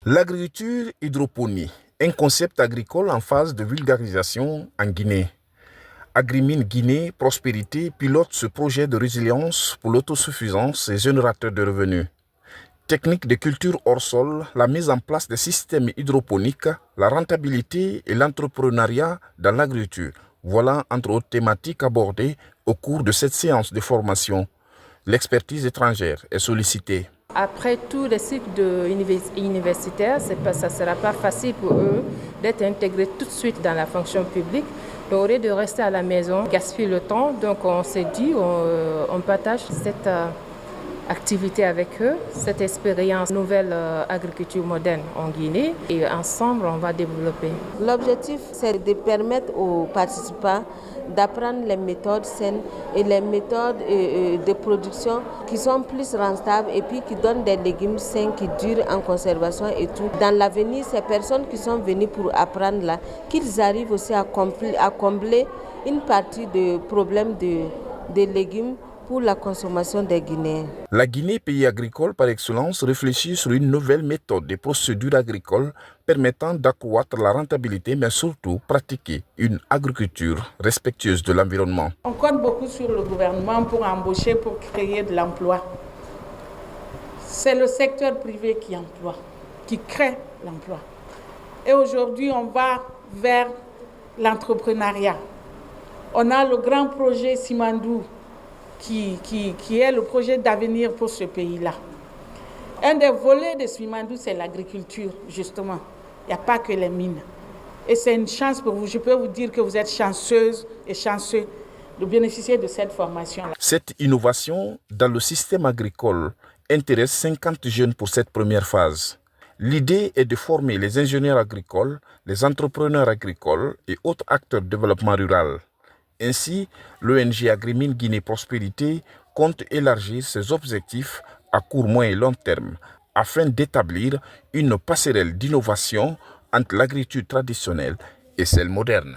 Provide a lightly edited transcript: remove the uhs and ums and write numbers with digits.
L'agriculture hydroponie, un concept agricole en phase de vulgarisation en Guinée. Agrimine Guinée Prospérité pilote ce projet de résilience pour l'autosuffisance et générateur de revenus. Techniques de culture hors sol, la mise en place des systèmes hydroponiques, la rentabilité et l'entrepreneuriat dans l'agriculture. Voilà entre autres thématiques abordées au cours de cette séance de formation. L'expertise étrangère est sollicitée. Après tous les cycles universitaires, ça ne sera pas facile pour eux d'être intégrés tout de suite dans la fonction publique. Au lieu de rester à la maison, gaspiller le temps, donc on s'est dit, on partage cette activité avec eux, cette expérience nouvelle agriculture moderne en Guinée, et ensemble on va développer. L'objectif, c'est de permettre aux participants d'apprendre les méthodes saines et les méthodes de production qui sont plus rentables et puis qui donnent des légumes sains qui durent en conservation et tout. Dans l'avenir, ces personnes qui sont venues pour apprendre là, qu'ils arrivent aussi à combler une partie des problèmes de légumes pour la consommation des Guinéens. La Guinée, pays agricole par excellence, réfléchit sur une nouvelle méthode de procédures agricoles permettant d'accroître la rentabilité, mais surtout pratiquer une agriculture respectueuse de l'environnement. On compte beaucoup sur le gouvernement pour embaucher, pour créer de l'emploi. C'est le secteur privé qui emploie, qui crée l'emploi. Et aujourd'hui, on va vers l'entrepreneuriat. On a le grand projet Simandou, qui est le projet d'avenir pour ce pays-là. Un des volets de Simandou, c'est l'agriculture, justement. Il n'y a pas que les mines. Et c'est une chance pour vous. Je peux vous dire que vous êtes chanceuse et chanceux de bénéficier de cette formation-là. Cette innovation dans le système agricole intéresse 50 jeunes pour cette première phase. L'idée est de former les ingénieurs agricoles, les entrepreneurs agricoles et autres acteurs de développement rural. Ainsi, l'ONG Agrimine Guinée Prospérité compte élargir ses objectifs à court, moyen et long terme afin d'établir une passerelle d'innovation entre l'agriculture traditionnelle et celle moderne.